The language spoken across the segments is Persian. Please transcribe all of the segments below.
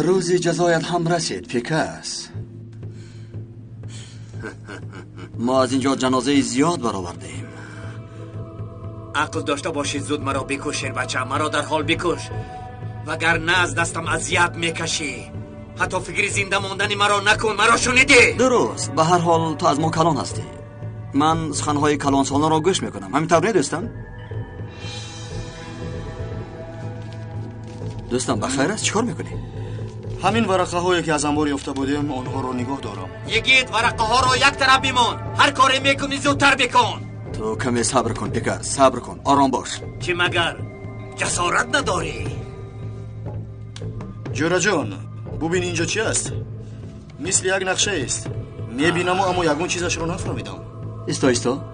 روزی جزایت هم رسید پیکس. ما از اینجا جنازه زیاد برآوردیم. عقل داشته باشید زود مرا بکش شیر بچه، مرا در حال بکش، وگرنه از دستم اذیت میکشی. حتی فکر زنده ماندن مرا نکن. مرا شنیدی؟ درست. به هر حال تو از ما کلان هستی. من سخنهای کلان سالان را گوش میکنم. همینطور دوستم؟ دوستم بخیر است؟ چیکار میکنی؟ همین ورقه هایی که از انبار یافته بودیم آنها رو نگاه دارم. یگید ورقه ها رو یک طرف بمون. هر کاری میکنی زودتر بکن. تو کمی صبر کن پیکر، صبر کن، آرام باش. چی مگر جسارت نداری؟ جورا جان ببین اینجا چی است؟ مثل یک نقشه است. میبینم اما یگون چیزش رو نفهمیدم. ایستا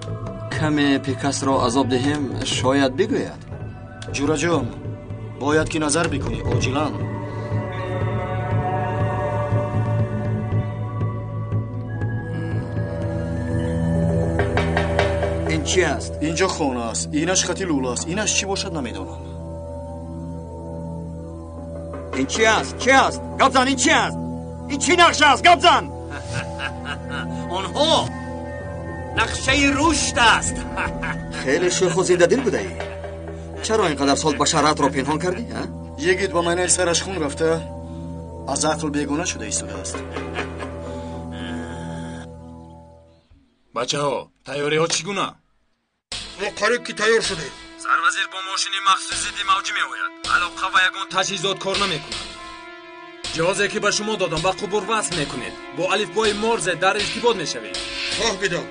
کمی پیکس را عذاب دهیم، شاید بگوید. جورا جان باید که نظر بکنی عاجلاً. این چی است؟ اینجا خانه است. اینش خطی لولا است. اینش چی باشد نمیدانم. این چی است؟ چی است؟ گبزن این چی است؟ این چی نقشه است؟ گبزن! آنها نقشه رشد است. خیلی شوخ و زنده دل بوده ای. چرا اینقدر سال بشارت را پنهان کردی؟ یگید با من سرش خون رفته از عقل بیگانه شده ایستاده است. بچه ها تیاری ها چگونه؟ ما قریب که تیار شده. سروزیر با ماشین مخصوصی دیموجی می آید. علاقه و یگان تجهیزات کار نمی کند. جهازی که به شما دادم با قبور وصل می کنید. با الفبای مورز در ارتباط می شوید. فهمیدم.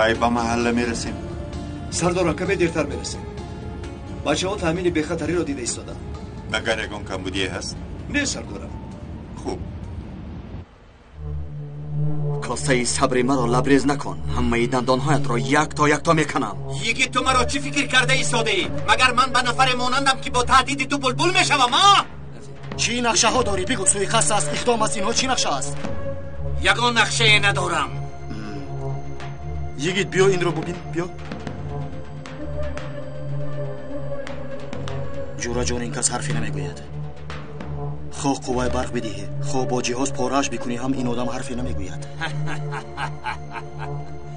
که به محله میرسیم. سردارم کمی دیرتر برسیم. بچه ها تامین بخطری را دیده ایستادن. مگر یکان کمبودی هست؟ نه سردارم. خوب. کاسه صبری مرا لبریز نکن. همه دندانهایت را یک تا میکنم. یکی تو مرا چی فکر کرده ایستاده ای؟ مگر من به نفر مانندم که با تهدید تو بلبل میشوم؟ چی نقشه ها داری؟ بگو سوی قصد است، اقدام است، اینها چی نقشه است؟ یگان نقشه ندارم. یگید بیا این رو ببین. بیا. جورا جان این کس حرفی نمیگوید. خواه قوای برق بدهی، خواه با جهاز پارهش بکنی، هم این آدم حرفی نمیگوید.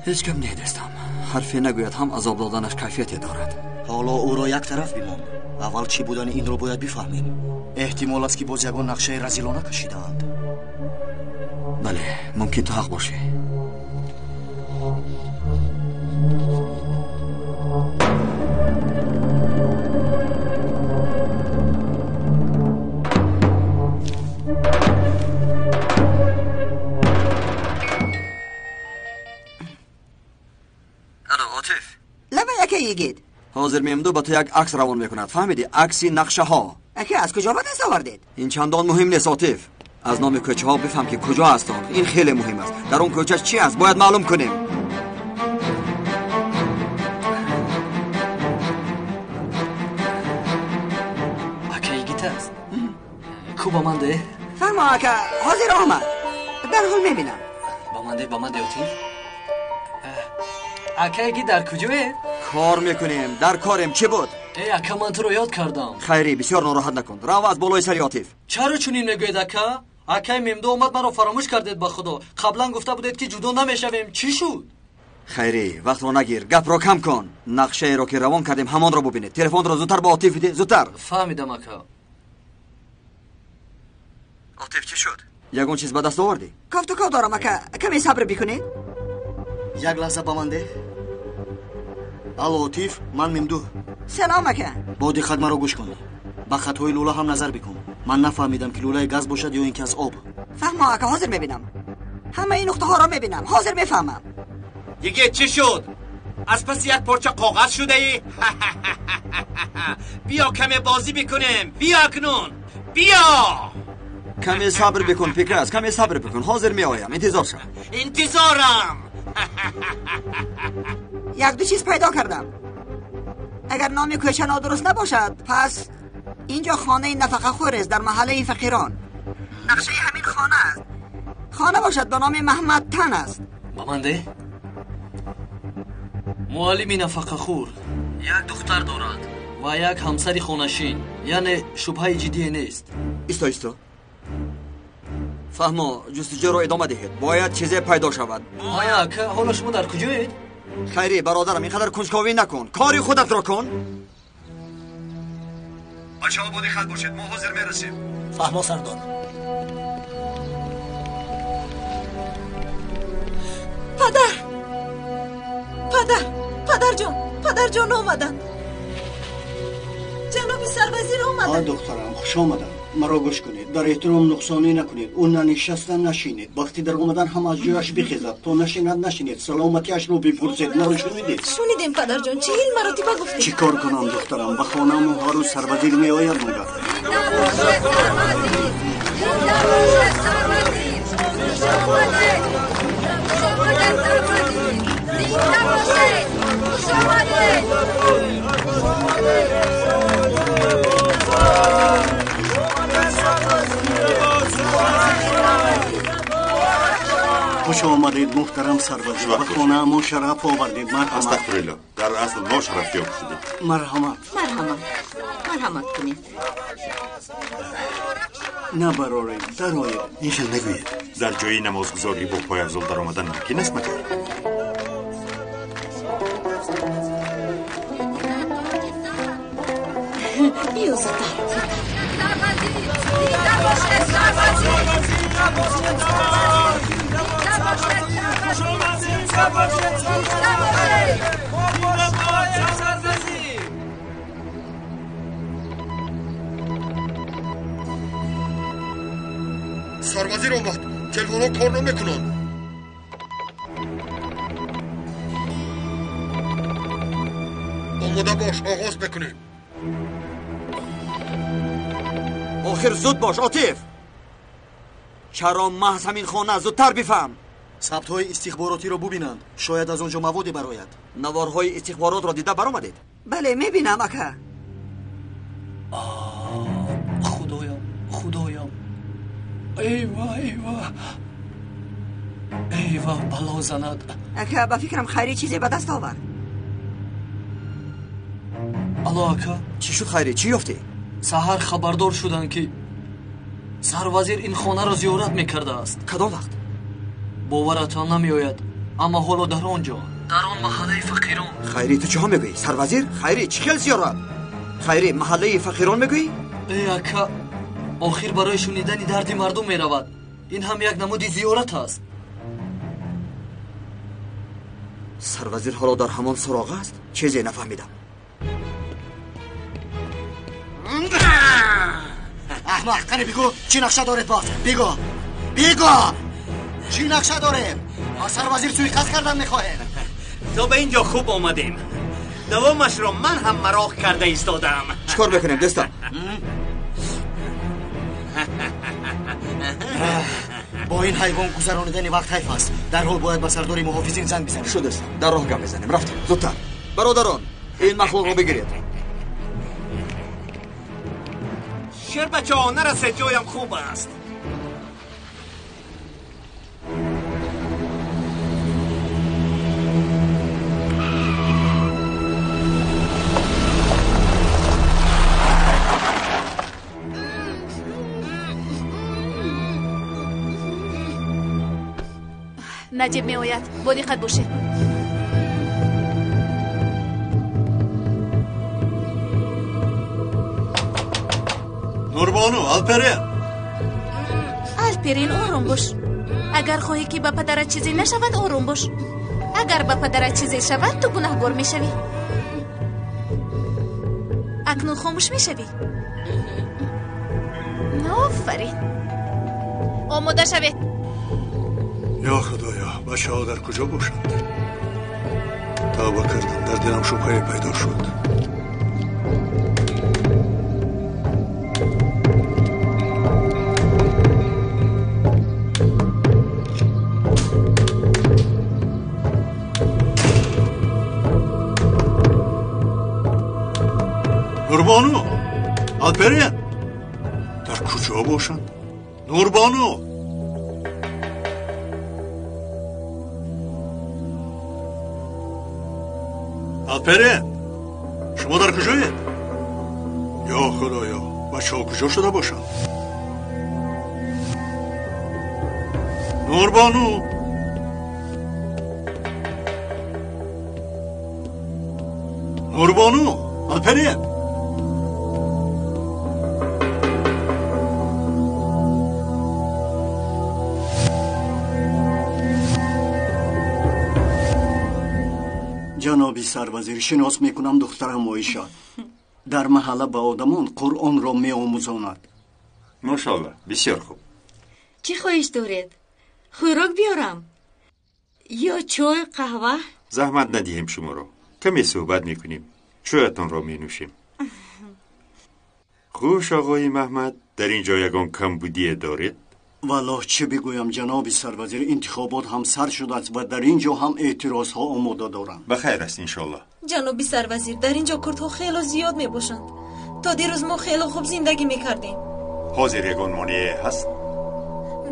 هیچ کم نیدستم. حرفی نگوید هم عذاب دادنش کیفیتی دارد. حالا او را یک طرف بیمان. اول چی بودن این رو باید بفهمیم. احتمال است که باز یگان نقشه رزیلانه کشیدند. بله ممکن تو حق باشی. یگید حاضر میمدو با تو یک عکس روان میکند. فهمیدی؟ عکسی نقشه ها. اگه از کجا به دست آوردید؟ این چندان مهم نیست عاطف. از نام کوچه ها بفهم که کجا هستند. این خیلی مهم است. در اون کوچه چی است باید معلوم کنیم. اکا یگیت است. کو با من ده؟ فرما اکا حاضر آمد. در حال میبینم. با من ده اوتیف. اکا یگی در کجوه؟ کار میکنیم. در کاریم. چی بود؟ ای اکا من تو رو یاد کردم. خیری بسیار ناراحت نکن. رو از بالای سری عاطف. چرا چونین میگوید اکا؟ اکای ممدو اومد مرا فراموش کردید با خدا. قبلا گفته بودید که جدا نمیشویم. چی شد؟ خیری وقت رو نگیر. گپ رو کم کن. نقشه رو که روان کردیم همان رو ببینید. تلفن رو زودتر با عاطف بده. زودتر. فهمیدم اکا. عاطف چی شد؟ یگون چیز به دست آوردی؟ کافتوکا دارم اکا. کمی صبر بکنید. یک لحظه با من ده. الو عاطف من ممدو. سلام اکا. با دقت مرا گوش کن. با خطای لولا هم نظر بکن. من نفهمیدم که لولای گاز باشد یا اینکه از آب. فهمم اکا حاضر میبینم. همه این نقطه ها را میبینم. حاضر میفهمم. دیگه چی شد؟ از پس یک پارچه کاغذ شده ای؟ بیا کمی بازی بکنیم. بیا اکنون. بیا. کمی صبر بکن پیکرس، کمی صبر بکن. حاضر می آیم. انتظار شو. انتظارم. یک دو چیز پیدا کردم. اگر نام کوچه نادرست نباشد پس اینجا خانه نفقه خور است در محله فقیران. نقشه همین خانه است. خانه باشد به نام محمد تن است. بامنده معلم نفقه خور یک دختر دارد و یک همسر خانشین، یعنی شبهه جدی نیست. ایستا فهمو جستجو رو ادامه دهید. باید چیزی پیدا شود. آیا که حالا شما در کجایید؟ خیری برادرم اینقدر کنجکاوی نکن. کاری خودت را کن. بچه ها بودی خط باشید، ما حاضر میرسیم. فهما سردار. پدر جان اومدن. جناب سروزیر اومدن. دخترم خوش آمدن. مرا گوش کنید، در احترام نقصانی نکنید. اون ننشستن نشینید. وقتی در اومدن هم از جایش بخیزد. تو نشینید. سلامتیش رو بپرسید. مرا شنیدید؟ شنیدیم پدر جان. 40 مرتبه گفتید. چی کار کنم دخترم؟ به خانم و هارو سربازیر می آید مگه؟ خوش آمدید محترم سربازی. به خانه ما شرف آوردید. مرحمت. استغفرالله. در اصل ما شرف یاب شدید. مرحمت کنید. نه برارید در آید. اینشان نگوید. در جایی نمازگزاری با پای افضل در آمدن ممکن است مگر؟ بیا زودتر. سربازیر اومد. تلفن‌ها کار نمیکنن. آماده باش، آغاز بکنیم. آخر زود باش عاطف. چرا محض همین خانه زودتر بفهم. ثبت های استخباراتی رو ببینند. شاید از اونجا موادی براید. نوارهای استخبارات را دیده برآمدید؟ بله میبینم اکا. خدایم ایوا بلا زند. اکا با فکرم خیری چیزی به دست آورد. الا اکا چی شد خیری؟ چی یافتی؟ سحر خبردار شدن که سروزیر این خانه را زیارت میکرده است. کدام وقت؟ باورتان نمیآید، اما حالا در آنجا، در آن محله فقیران. خیری تو چه میگویی سروزیر؟ خیری چی خیل زیارت؟ خیری محله فقیران میگویی؟ ای اکا آخر برای شنیدن درد مردم میرود. این هم یک نمود زیارت است. سروزیر حالا در همان سراغ است؟ چیزی نفهمیدم. احمق کنی بگو چی نقشه دارید باز؟ بگو چی نقشه دارید؟ ما سربازیر سویقست کردن میخواهیم. تو به اینجا خوب آمدیم. دوامش را من هم مراق کرده ایستادم. چیکار بکنیم دوستان؟ با این حیوان گذرانیدن وقت حیف است. در حال باید به سرداری محافظین زنگ بزنیم. شد است. در راه گپ بزنیم. رفتیم زودتر. برادران این مخلوق رو بگیرید. شیر بچه ها نرسه، جایم خوب است. نجیب می آید. با دقت باشید. نوربانو الپرین آروم باش. اگر خواهی که به پدرت چیزی نشود آروم باش. اگر به پدرت چیزی شود تو گناهگار می شوی. اکنون خاموش می شوی. آفرین. آماده شوید. یا خدایا بچه ها در کجا باشند؟ توبه کردم، در دلم شبهه پیدا شد. نوربانو الپرین در کجا باشند؟ نوربانو الپرین شما در کجایید؟ یا خدایا بچه ها کجا شده باشند؟ نوربانو نوربانو الپرین جناب سروزیر شناس میکنم دخترم عایشه در محله با آدمان قرآن را میآموزاند. ماشاءالله بسیار خوب. چی خواهش دارید؟ خوراک بیارم یا چای قهوه؟ زحمت ندهیم شما رو، کمی صحبت میکنیم، چایتان را می نوشیم. خوش آقای محمد، در اینجا یگان کمبودی دارید؟ والله چه بگویم جناب سروزیر، انتخابات هم سر شده است و در اینجا هم اعتراض ها آماده دارند. بخیر است انشالله. جناب سروزیر در اینجا کردها خیلی زیاد می باشند. تا دیروز ما خیلی خوب زندگی میکردیم. حاضر یگان مانع هست؟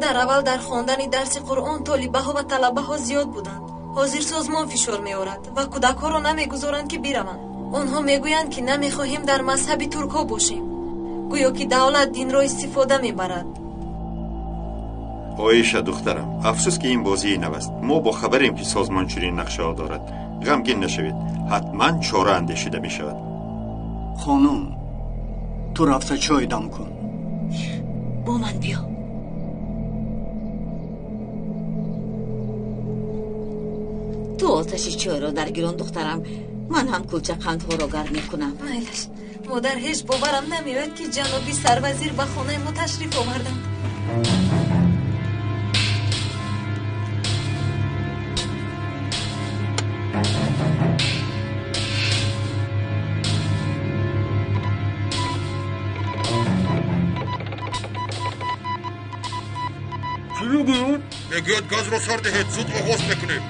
در اول در خواندن درس قرآن طالبه ها و طلبه ها زیاد بودند. حاضر سازمان فشار میآورد و کودک ها را نمیگذارند که بروند. آنها میگویند که نمیخواهیم در مذهب ترک ها باشیم، گویا که دولت دین را استفاده میبرد. عایشه دخترم، افسوس که این بازی نو است. ما با خبریم که سازمان چنین نقشه ها دارد. غمگین نشوید، حتما چاره اندیشیده می شود. خانم تو رفته چای دم کن. با من بیا. تو آتش چای را در گیران دخترم، من هم کلچه قندها را گرم میکنم. میلش مادر هیچ باورم نمیاد که جنابی سروزیر به خانه ما تشریف آوردند. چی میگوید؟ میگوید گاز رو سر دهید، زود آغاز میکنیم.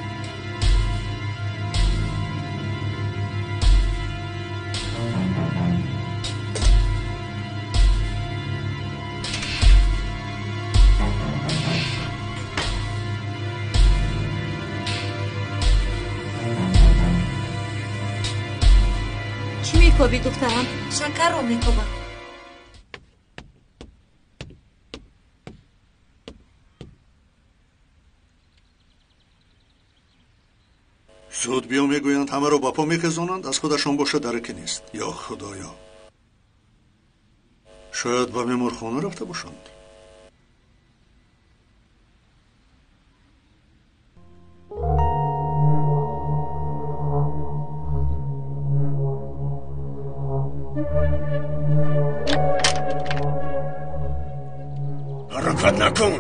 چی میکوبی دخترم؟ شکر رو میکوبم. زود بیا میگویند همه رو با پا میخزانند، از خودشان باشه درکی نیست. یا خدایا، شاید به بیمارخانه رفته باشند. حرکت نکن،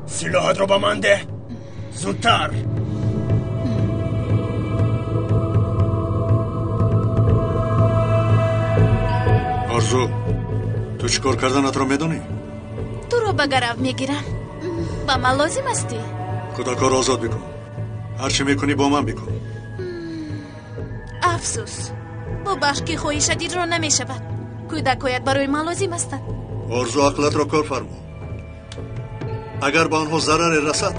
سلاحت رو به من ده، زودتر. آرزو، تو چی کار کردنت رو میدونی؟ تو رو به گرو میگیرم. با من لازم استی؟ کودکا رو آزاد بکن، هرچی میکنی با من بکن. افسوس، با بخشی خویی شدید رو نمیشود. کودکایت برای من لازم استند. آرزو عقلت را کار فرما. اگر به آنها ضرر رسد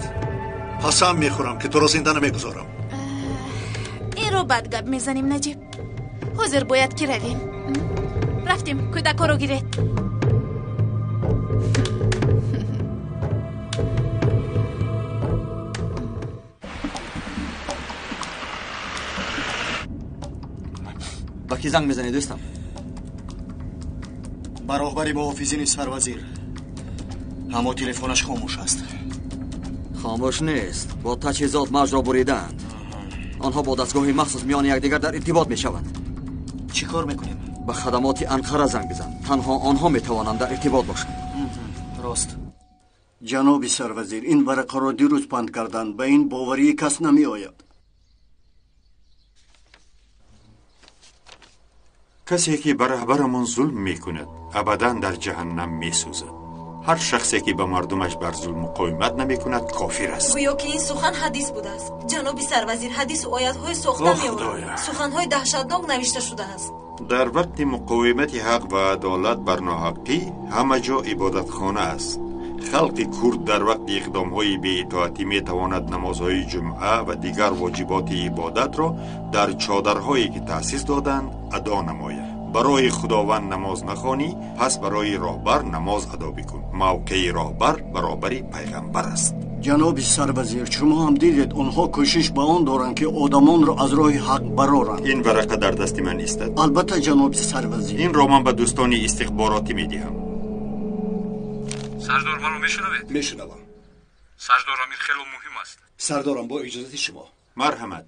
قسم میخورم که تو را زنده نمیگذارم. این رو بد گپ میزنیم نجیب. حاضر باید که رویم. رفتیم کودکا رو گیرید. با کی زنگ میزنی دوستم؟ برابری با محافظین سروزیر. اما تلفنش خاموش است. خاموش نیست، با تجهیزات موج را بریدند. آنها با دستگاهی مخصوص میان یکدیگر در ارتباط میشوند. چی کار میکنیم؟ به خدمات انقره زنگ بزن، تنها آنها میتوانند در ارتباط باشند. راست. جناب سروزیر، این ورقه را دیروز پند کردند، به این باوری کس نمی آید. کسی که بر رهبرمان ظلم میکند ابدا در جهنم میسوزد. هر شخصی که به مردمش بر ظلم مقاومت نمیکند کافر است. گویا که این سخن حدیث بوده است. جناب سروزیر حدیث و آیت های ساخته میآورد. سخن های دهشتناک نوشته شده است. در وقت مقاومت حق و عدالت بر ناحقی همه جا عبادتخانه است. خلق کرد در وقت اقدام‌های بی‌اطاعتی می‌تواند نمازهای جمعه و دیگر واجبات عبادت را در چادرهایی که تأسیس دادند ادا نماید. برای خداوند نماز نخوانی، پس برای راهبر نماز ادا بکن. موقع راهبر برابر پیغمبر است. جناب سروزیر، شما هم دیدید آنها کوشش به آن دارند که آدمان را از راه حق برارند. این ورقه در دست من است. البته جناب سروزیر. این را من به دوستان استخباراتی می‌دهم. سردار منو میشنوید؟ میشنوم. سردار امیر خیلی مهم است. سردارم با اجازه شما. مرحمت.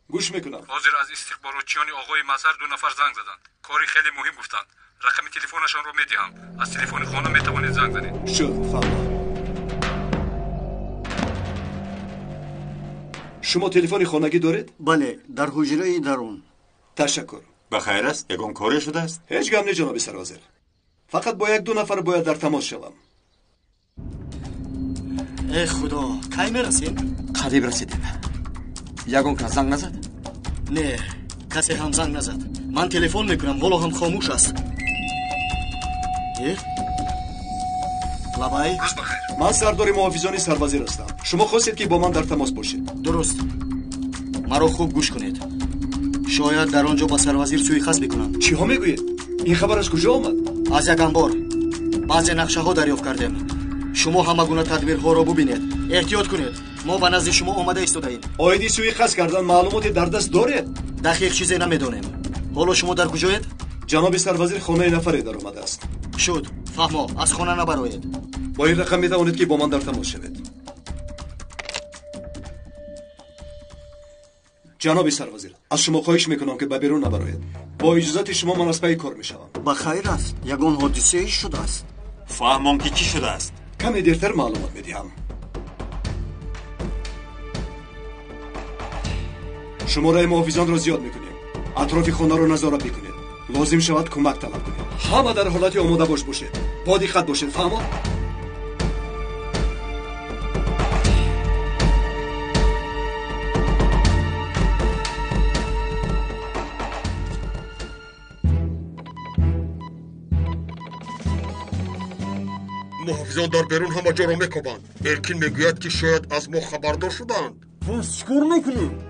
گوش میکنم. حاضر از استخباراتچیان آقای مظهر 2 نفر زنگ زدند. کاری خیلی مهم گفتند. رقم تلفنشان رو میدهم. از تلفن خانه میتوانید زنگ زنید. شد فهمم. شما تلفن خانگی دارید؟ بله، در حجره درون. تشکر. بخیر است؟ یگان کاری شده است؟ هیچ گم نه جناب سرحاضر. فقط با 1-2 نفر باید در تماس شوم. ای خدا، کی میرسیم؟ قریب رسیدیم. یگان کس زنگ نزد؟ نه، کسی هم زنگ نزد. من تلفن میکنم، حالا هم خاموش است. لبای؟ روز بخیر. من سردار محافظان سربازی هستم. شما خواستید که با من در تماس باشید. درست. مرا خوب گوش کنید. شاید در آنجا با سروزیر سوی خست بکنند. چی ها میگویید؟ این خبر از کجا آمد؟ از یک انبار بعضی نقشه ها دریافت کردیم. شما همه گونه تدبیرها را ببینید. احتیاط کنید. ما به نزد شما آمده ایستاده‌ایم. آیدی سوی خست کردن معلوماتی در دست دارید؟ دقیق چیزی نمیدونیم. حالا شما در کجایید؟ جناب سروزیر خانه نفری در آمده است. شد. فهمو، از خانه نبرایید. با این رقم میتوانید که با من در تماس شوید. جناب سربازیر، از شما خواهش میکنم که به بیرون نبرایید. با اجازت شما من از پی کار میشوم. بخیر است. یگان حادثه شده است. فهمم که چی شده است؟ کمی دیرتر معلومات میدهم. شماره محافظان را زیاد میکنیم. اطراف خانه را نظارت بکنید. لازم شود کمک طلب کنید. همه در حالت آماده باشید. با دقت باشید. فهمید؟ محافظان در بیرون همه جا را میکوبند. الکین میگوید که شاید از ما خبردار شدند. پس چیکار میکنیم؟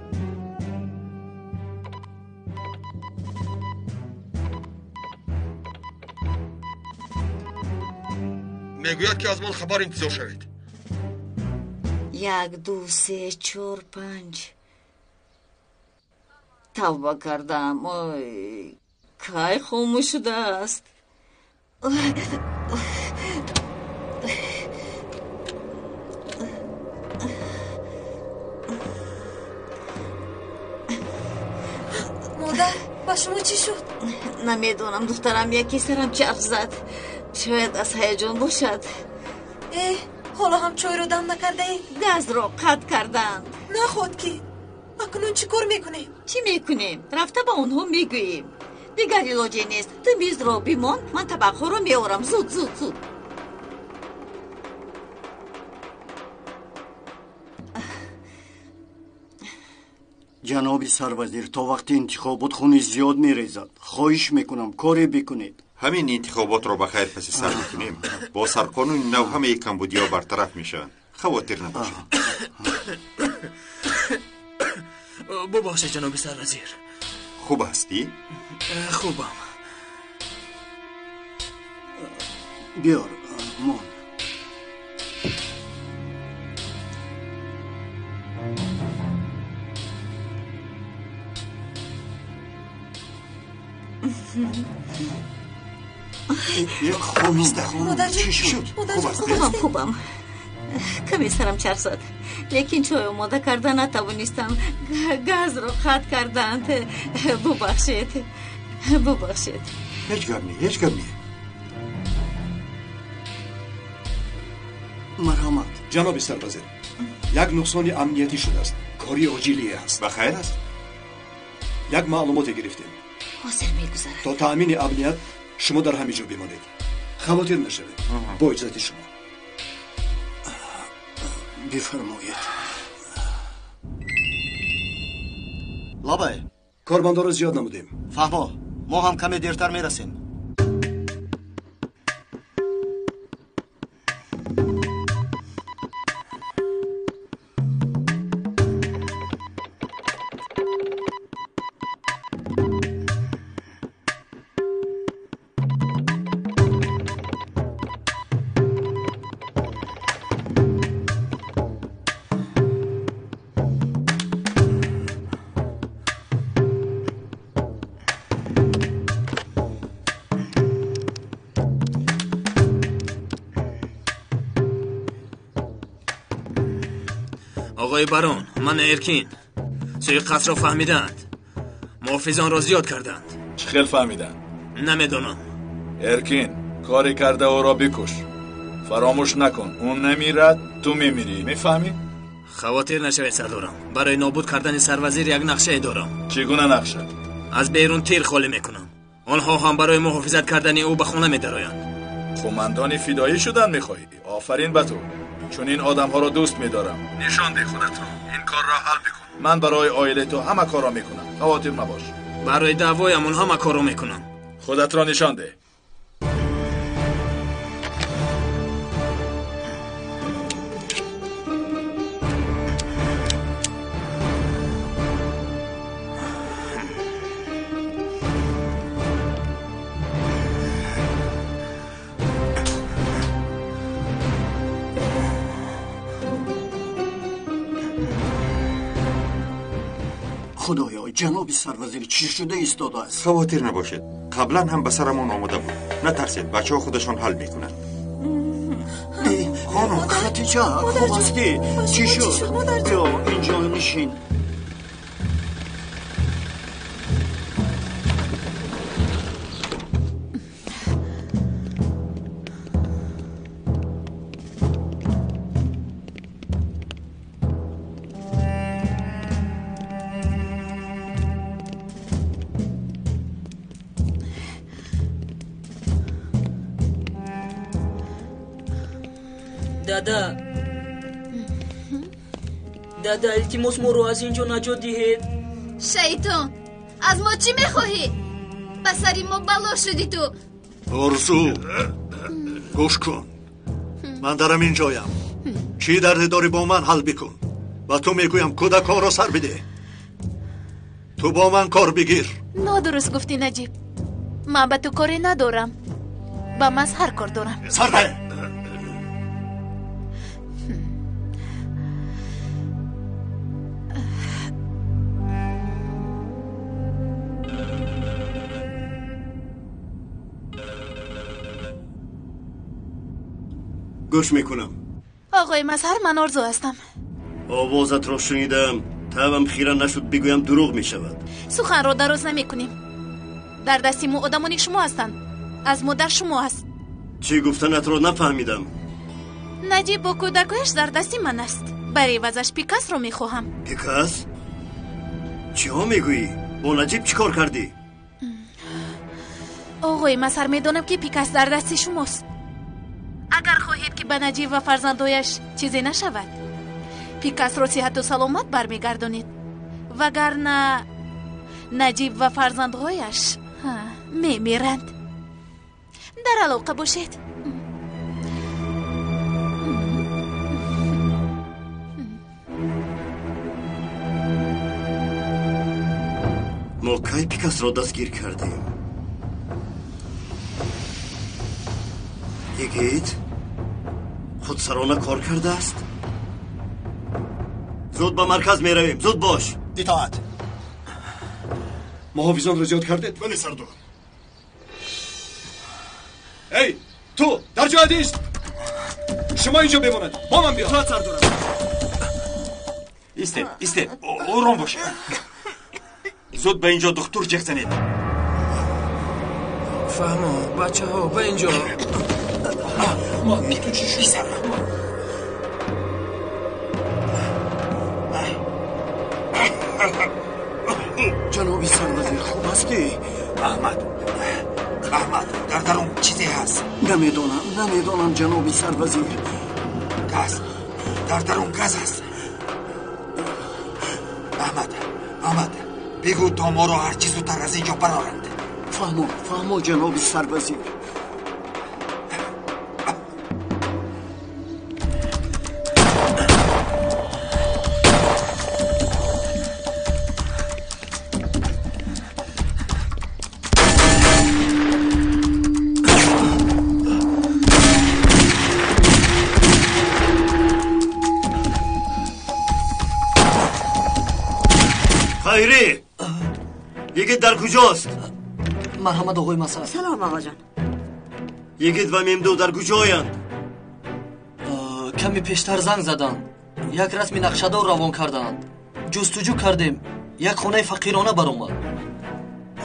میگوید که از من خبر انتظار شوید. 1 2 3 4 5 توبه کردم. اوی کی خاموش شده است. مادر با شما چی شد؟ نمیدونم دخترم، یکی سرم چرخ زد. شاید از هیجان باشد. حالا هم چای رو دم نکرده ای؟ گاز رو قطع کردن. نه خود که اکنون چی کار میکنیم؟ چی میکنیم؟ رفته با اونها میگوییم. دیگر علاجی نیست. تو میز رو بیمان، من طبقه رو میارم. زود زود زود. جناب سروزیر، تا وقتی انتخابات خونی زیاد میریزد. خواهش میکنم کاری بکنید. همین انتخابات را بخیر پس سر میکنیم. با سرقانون نو همه کمبودیا برطرف میشن. خواطر نباشید. ببخشید جناب سروزیر. خوب هستی؟ خوبم. بیار مان. خوبم. کمی سرم چرخ زد، لیکن چای آماده کردن نتوانستم. گاز رو قطع کردند. ببخشید. هیچ گم نی. مرحمت. جناب سربازیر، یک نقصان امنیتی شده است. کاری عاجلی است. بخیر است؟ یک معلوماتی گرفتیم. حاصل میگذرد. تا تأمین امنیت شما در همینجا بمانید. خواطر نشوید. با اجازت شما. بفرمایید. بابای کارمندا رو زیاد نمودیم. فهمو ما هم کمی دیرتر میرسیم. آقای بارون، من ارکین سوی قصر را فهمیدند. محافظان را زیاد کردند. چه خیل فهمیدند؟ نمیدونم. ارکین کاری کرده او را بکش. فراموش نکن اون نمیرد تو میمیری. میفهمی؟ خواطر نشوید سردارم. برای نابود کردن سروزیر یک نقشه دارم. چگونه نقشه؟ از بیرون تیر خالی میکنم. آنها هم برای محافظت کردن او به خانه میدرآیند. قماندان فدایی شدن میخواهی؟ آفرین به تو، چون این آدم ها را دوست میدارم. نشان ده خودت را. این کار را حل بکن. من برای عائله تو همه کار را میکنم. خواطر مباش. برای دعوایمون همه کار را میکنم. خودت را نشان ده. خدایا جناب سروزیر چی شده ایستاده است؟ خواطر نباشید، قبلا هم به سرمان آمده بود. نترسید، بچه ها خودشان حل میکنند. خانم خدیجه خوب هستی؟ چی شد؟ بیا اینجا نشین. دادا التماس ما رو از اینجا نجات دهید. شیطان از ما چی میخواهی؟ بسری ما بلا شدی تو. آرزو گوش کن، من دارم اینجایم. چی درد داری با من حل بکن و تو میگویم کودکان را سر بده. تو با من کار بگیر. نادرست گفتی نجیب. من به تو کاری ندارم، با من هر کار دارم. سر ده. گوش میکنم. آقای مظهر من آرزو هستم. آوازت را شنیدم. تبم خیره نشد بگویم دروغ میشود. سخن را دراز نمی کنیم. در دستی ما آدمانی شما هستند. از مادر شما هست. چی گفتنت را نفهمیدم. نجیب با کودکایش در دستی من است. برای وزش پیکاس را میخواهم. پیکاس؟ چی ها میگویی؟ با نجیب چی کار کردی؟ آقای مظهر میدانم که پیکاس در دستی شماست. اگر خواهید که به نجیب و فرزندایش چیزی نشود، پیکاس را صحت و سلامت برمیگردانید، وگرنه نجیب و فرزندهایش میمیرند. در علاقه باشید. ما کی پیکاس را دستگیر کردیم؟ یکیت خودسرانه کار کرده است. زود به مرکز می رویم. زود باش. اطاعت. محافظان را زیاد کردید؟ بله سردار. ای تو در جای ایست. شما اینجا بمانید. با من بیا. اطاعت سردارم. ایسته آرام باشه. زود به اینجا دکتر جیغ زنید. فهمو بچه ها به اینجا. تو چی شد؟ جنابی سروزیر خوب هستی؟ احمد در درون چیزی هست. نمیدونم جنابی سروزیر. گاز در درون گاز هست. احمد بگو تا ما را هرچی زودتر از اینجا برارند. فهمو جناب سربازیر. خیری یگید در کجاست؟ مرحمت آقای مسئول. سلام آقا جان. یگید و ممدو در کجایند؟ کمی پیشتر زنگ زدند. یک رسم نقشه‌دار روان کردند. جستجو کردیم. یک خانه فقیرانه برآمد.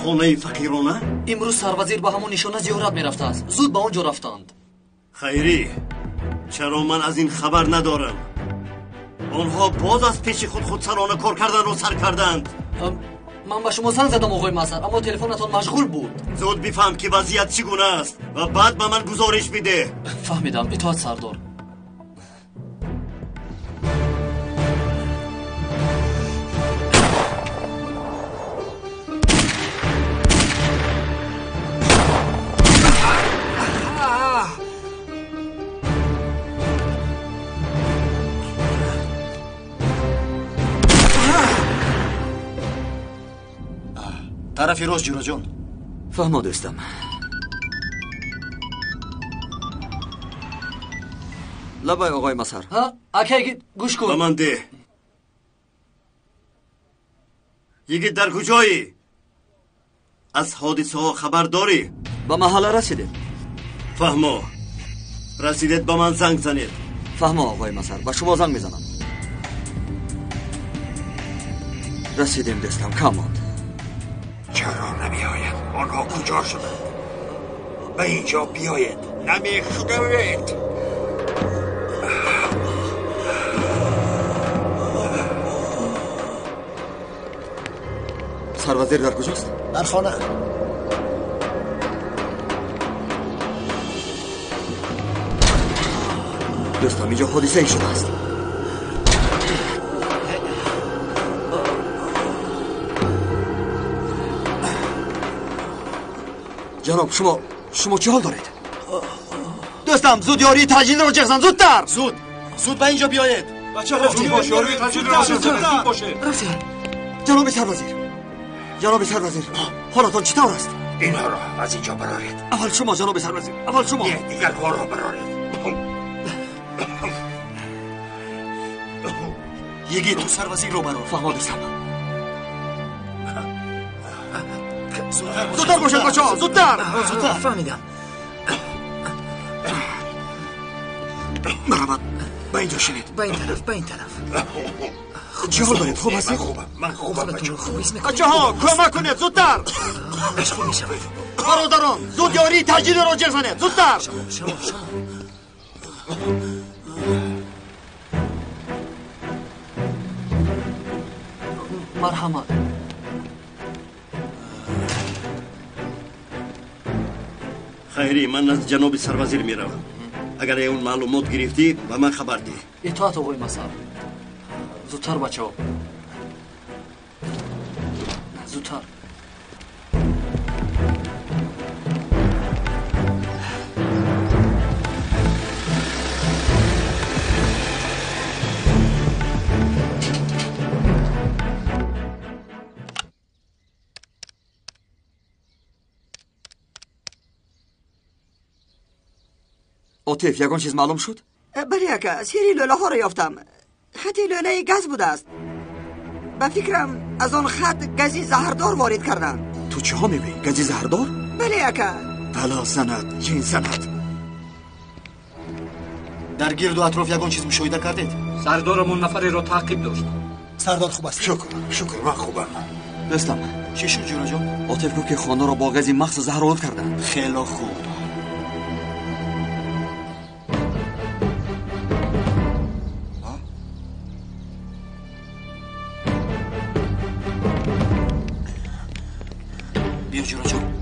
خانه فقیرانه؟ امروز سروزیر به همون نشانه زیارت می‌رفته است. زود به آنجا رفتند. خیری چرا من از این خبر ندارم؟ آنها باز از پیش خودسرانه کار کردن و سر کردند. من به شما زنگ زدم آقای مسئول، اما تلفنتان مشغول بود. زود بفهم که وضعیت چگونه است و بعد به من گزارش بده. فهمیدم. اطاعت سردار. طرفی راست جورا جان. فرمودستم. لبای آقای مسهر. ها اکی گوش کن. به من ده. یکی در کجایی؟ از حادثه ها خبر داری؟ به محله رسیدید. فهمو. رسیدید به من زنگ زنید. فهمو آقای مسهر. به شما زنگ میزنم. رسیدیم دستم. کاماند. چرا نمیآید؟ آنها کجا شدند؟ به اینجا بیایید. نمیخوایید. سروزیر در کجاست؟ در خانه. دوستم اینجا حادثه ای شده است. جناب شما چه حال دارید؟ دوستم زود یاری تجهیز را جهزن. زودتر. زود به اینجا بیایید. بچه‌ها زود باش. یاری تجهیز را زود باشه. جناب سربازیر حالتان چطور است؟ اینها را از اینجا برارید. اول شما جناب سربازیر. اول شما. دیگر ها را برارید. یکی تو سربازیر رو برار. فرمودستم. زودتر باشید بچه‌ها. زودتر. فهمیدم. مرحبا. به اینجا شینید. به این طرف. چه حال دارید؟ خوب هستید؟ من خوبم بچه‌ها کمک کنید. زودتر. خوب میشود. برادران زود یاری تجهیز را جهزنید. زودتر. شما مرحمت. خیری من از جناب سربازیر میروم. اگر اون معلومات گرفتی به من خبر ده. اطاعت آقای مسئول. زودتر بچه‌ها. زودتر. عاطف یگان چیز معلوم شد؟ بله اکا سری لوله ها رو یافتم. خط لوله گاز بوده است. به فکرم از آن خط گازی زهردار وارد کردن. تو چه ها میگویی؟ گازی زهردار؟ بله اکا. بلا سند. چین سند؟ در گرد و اطراف یگان چیز مشاهده کردید؟ سردارمون نفری رو تعقیب داشت. سردار خوب است. شکر من خوبم. دوستم چی شد جورا جان؟ عاطف گفت که خانه را با گازی مخصوص زهر آلود کردن. خیلی خوب. بیا جورا جان.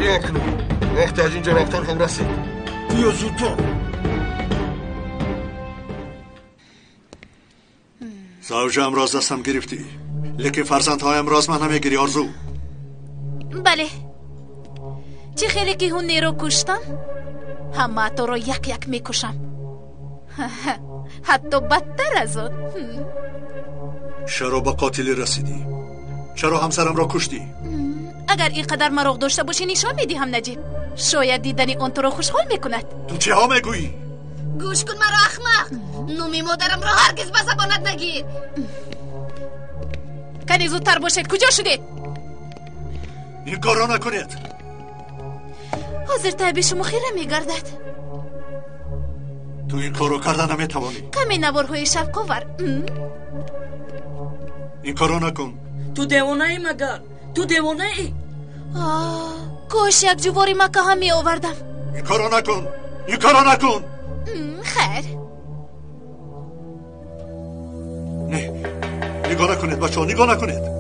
نگاه کن. وقت از اینجا رفتن هم رسید. بیا زودتر. زوج امراض دستم گرفتی. لیکن فرزندهای امراض من نمیگیری آرزو. بله. چه خیلی که هونی رو کشتم همه تو رو یک یک میکشم. حتی بدتر از اون. چرا به قاتلی رسیدی؟ چرا همسرم را کشتی؟ اگر اینقدر مروق داشته باشی نشان میدی هم نجیب. شاید دیدن اون تو رو خوشحال میکند. تو چه ها میگویی؟ گوش کن مرا احمق. نومی مادرم را هرگز به زبانت نگیر. کنی زودتر باشید. کجا شدید؟ این کارا نکنید. حاضر طبی شما خیره میگردد. تو این کارو کردن نمیتوانی. کمی نوارهای شفقاور. این کارو نکن. تو دیوانه ای مگر؟ تو دیوانه ای؟ کاش یک جواری مکه هم می آوردم. این کارو نکن. این کارو نکن. خیر. نه نگاه نکنید بچه ها. نگاه نکنید.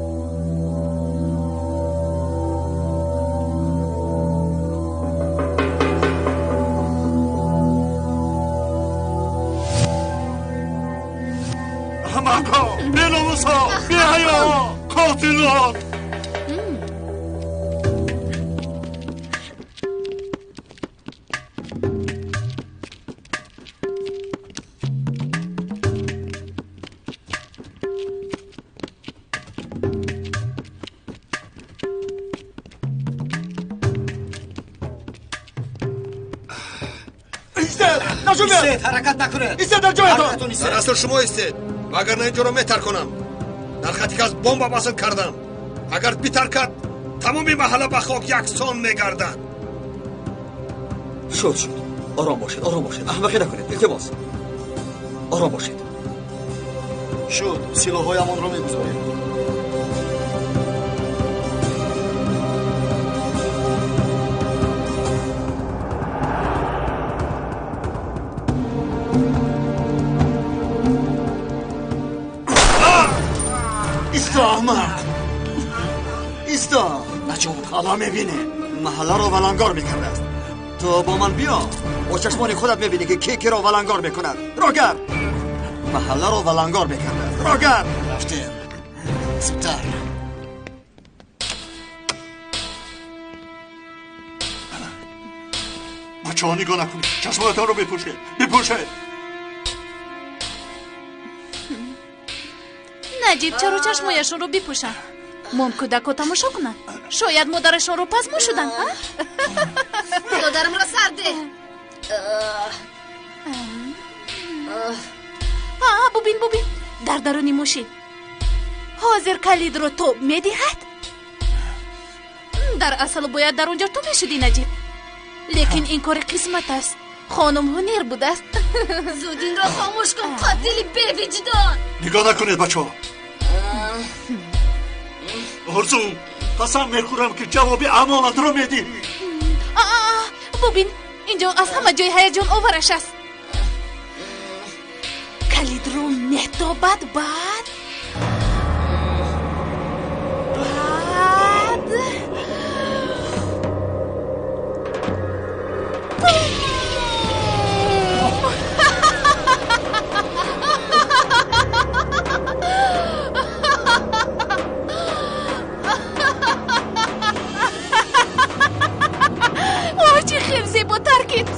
همکا بیناموسا بیایا قاتلان. ایستید حرکت نکنید. ایستید در جایتان. در اصل شما ایستید. اگر نه اینجا رو میتر کنم. در خطی که از بمب بسن کردم. اگر بیتر کرد تمامی محله به خاک یکسان میگردن. شد آرام باشید. آرام باشید. احمقی نکنید. التماس آرام باشید. شد سلاح‌هایمان را میگذارید. احمق ایستا. بچه بود حالا میبینه محله رو ولنگار میکرده است. تو با من بیا. با چشمان خودت میبینی که کی رو ولنگار میکند. راگر محله رو ولنگار میکرده است. راگر رفتیم زودتر. بچه ها نگاه نکنید. چشمانتان رو بپوشید. نجیب چرا چشمایشون رو بپوشن؟ مام کودک رو تماشا کنن. شاید مادرشون رو پزمون شدن. مادرم را سرده. ببین در درونی ماشین حاضر کلید رو تو میدهد. در اصل باید در اونجا تو میشدی نجیب. لیکن این کار قسمت است. خانم هنر بود است. زود این را خاموش کن قاتلی بی وجدان. نگاه نکنید بچه ها. آرزو قسم میخورم که جواب امانت رو میدی. ببین اینجا از همه جای هیجان آورش است. کلید رو میتابد بعد